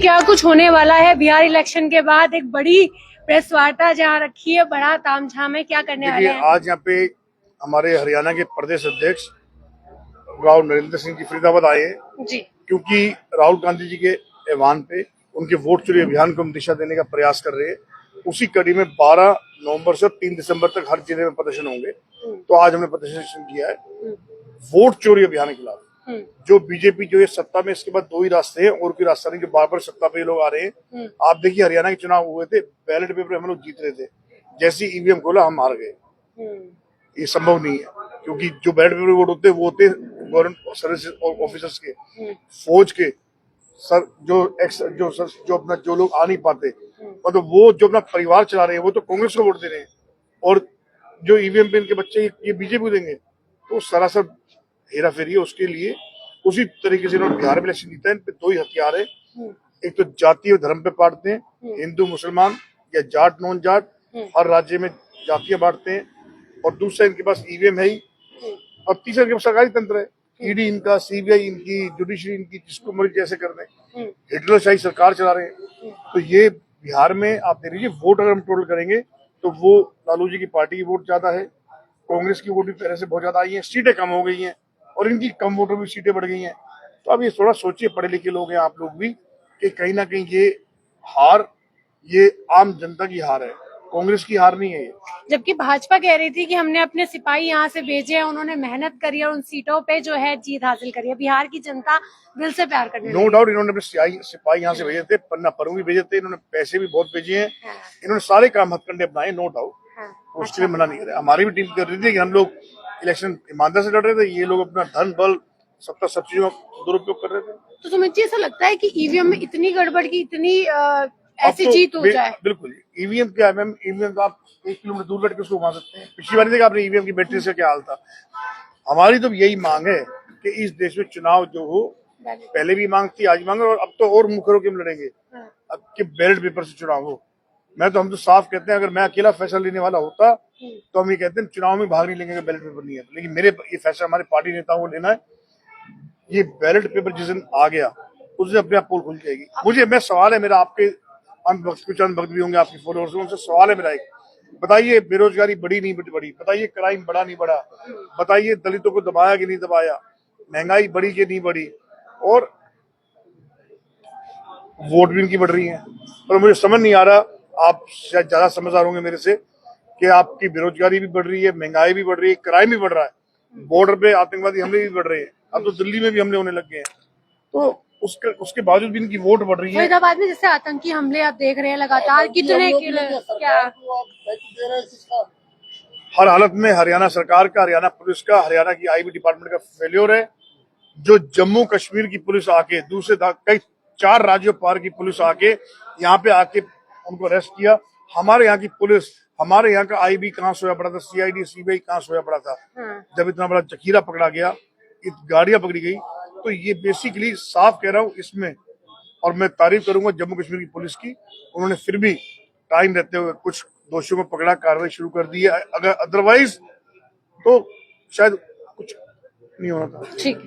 क्या कुछ होने वाला है बिहार इलेक्शन के बाद? एक बड़ी प्रेस वार्ता जहां रखी है, बड़ा तामझाम है, क्या करने वाले हैं? आज यहाँ पे हमारे हरियाणा के प्रदेश अध्यक्ष राव नरेंद्र सिंह जी फरीदाबाद आए हैं जी। क्योंकि राहुल गांधी जी के ऐवान पे उनके वोट चोरी अभियान को हम दिशा देने का प्रयास कर रहे हैं। उसी कड़ी में 12 नवंबर से 3 दिसंबर तक हर जिले में प्रदर्शन होंगे। तो आज हमने प्रदर्शन किया है वोट चोरी अभियान के खिलाफ। जो बीजेपी जो है सत्ता में, इसके बाद 2 ही रास्ते हैं और कोई रास्ता नहीं। जो बार बार सत्ता पे लोग आ रहे हैं। आप देखिए हरियाणा के चुनाव हुए थे, बैलेट पेपर हम लोग जीत रहे थे, जैसे ईवीएम खोला हम हार गए। ये संभव नहीं है क्योंकि जो बैलेट पेपर वोट होते हैं वो होते गवर्नमेंट सर्विस ऑफिसर्स के, फौज के, सर जो अपना जो लोग आ नहीं पाते, मतलब वो जो अपना परिवार चला रहे हैं वो तो कांग्रेस को वोट दे रहे हैं, और जो ईवीएम पे इनके बच्चे ये बीजेपी को देंगे। तो सरासर हेरा फेरी है। उसके लिए उसी तरीके से इन्होंने बिहार में इलेक्शन जीता है। इन पे 2 ही हथियार है, एक तो जाति और धर्म पे बांटते हैं, हिंदू मुसलमान या जाट नॉन जाट, हर राज्य में जातियां बांटते हैं, और दूसरा इनके पास ईवीएम है ही, और तीसरा इनके पास सरकारी तंत्र है, ईडी इनका, सीबीआई इनकी, जुडिशरी इनकी, जिसको मर्जी जैसे कर दें। हिटलरशाही सरकार चला रहे हैं। तो ये बिहार में आप देख लीजिए, वोट अगर हम टोटल करेंगे तो वो लालू जी की पार्टी की वोट ज्यादा है, कांग्रेस की वोट भी पहले से बहुत ज्यादा आई है, सीटें कम हो गई हैं, और इनकी कम वोटों में सीटें बढ़ गई हैं। तो अब ये थोड़ा सोचिए, पढ़े लिखे लोग हैं आप लोग भी, कि कहीं ना कहीं ये हार, ये आम जनता की हार है, कांग्रेस की हार नहीं है ये। जबकि भाजपा कह रही थी कि हमने अपने सिपाही यहाँ से भेजे हैं, उन्होंने मेहनत करी है, उन सीटों पे जो है जीत हासिल करी है। बिहार की जनता दिल से प्यार करने नो डाउट इन्होंने अपने सिपाही यहाँ से भेजे थे, पन्ना परू भी भेजे थे, इन्होंने पैसे भी बहुत भेजे हैं। इन्होंने सारे काम हथकंडे अपनाए, नो डाउट। उसके लिए मना नहीं कर रहे। हमारी भी टीम कर रही थी कि हम लोग इलेक्शन ईमानदार से लड़ रहे थे, ये लोग अपना धन बल सत्ता सब चीजों का दुरुपयोग कर रहे थे। तो सुमित जी, ऐसा लगता है कि ईवीएम में इतनी गड़बड़ की, इतनी ऐसी तो जीत हो जाए? बिल्कुल। ईवीएम क्या है मैम, ईवीएम तो आप 1 किलोमीटर दूर बैठ के उसको घुमा सकते हैं। पिछली बार देखा आपने ईवीएम की बैटरी से क्या हाल था। हमारी तो यही मांग है कि इस देश में चुनाव जो हो, पहले भी मांग थी, आज मांग, और अब तो और मुखर होकर हम लड़ेंगे, अब कि बैलेट पेपर से चुनाव हो। हम तो साफ कहते हैं, अगर मैं अकेला फैसला लेने वाला होता तो हम ये कहते हैं चुनाव में भाग नहीं लेंगे, बैलेट पेपर नहीं है। लेकिन मेरे ये फैसला हमारे पार्टी नेताओं को लेना है। ये बैलेट पेपर जिस दिन आ गया उस दिन अपने आप पोल खुल जाएगी। मैं सवाल है मेरा आपके, कुछ अंध भक्त भी होंगे आपके फॉलोअर्स, उनसे सवाल है मेरा एक, बताइए बेरोजगारी बढ़ी नहीं बढ़ी, बताइए क्राइम बढ़ा नहीं बढ़ा, बताइए दलितों को दबाया कि नहीं दबाया, महंगाई बढ़ी कि नहीं बढ़ी, और वोट भी इनकी बढ़ रही है। पर मुझे समझ नहीं आ रहा, आप शायद ज्यादा समझदार होंगे मेरे से, कि आपकी बेरोजगारी भी बढ़ रही है, महंगाई भी बढ़ रही है, क्राइम भी बढ़ रहा है, बॉर्डर पे आतंकवादी हमले भी बढ़ रहे हैं, अब तो दिल्ली में भी हमले होने लग गए हैं। तो उसके बावजूद भी इनकी वोट बढ़ रही है। फरीदाबाद में जैसे आतंकी हमले आप देख रहे हैं लगातार, कितने क्या हर हालत में हरियाणा सरकार का, हरियाणा पुलिस का, हरियाणा की आईबी डिपार्टमेंट का फेल्योर है। जो जम्मू कश्मीर की पुलिस आके, दूसरे कई 4 राज्यों पार की पुलिस आके यहाँ पे आके उनको अरेस्ट किया। हमारे यहाँ की पुलिस, हमारे यहाँ का आईबी कहाँ सोया पड़ा था, सीआईडी सीबीआई कहाँ सोया पड़ा था जब इतना बड़ा जखीरा पकड़ा गया, गाड़ियां पकड़ी गई। तो ये बेसिकली साफ कह रहा हूँ इसमें, और मैं तारीफ करूंगा जम्मू कश्मीर की पुलिस की, उन्होंने फिर भी टाइम रहते हुए कुछ दोषियों को पकड़ा, कार्रवाई शुरू कर दी है। अगर अदरवाइज तो शायद कुछ नहीं होना था। ठीक है।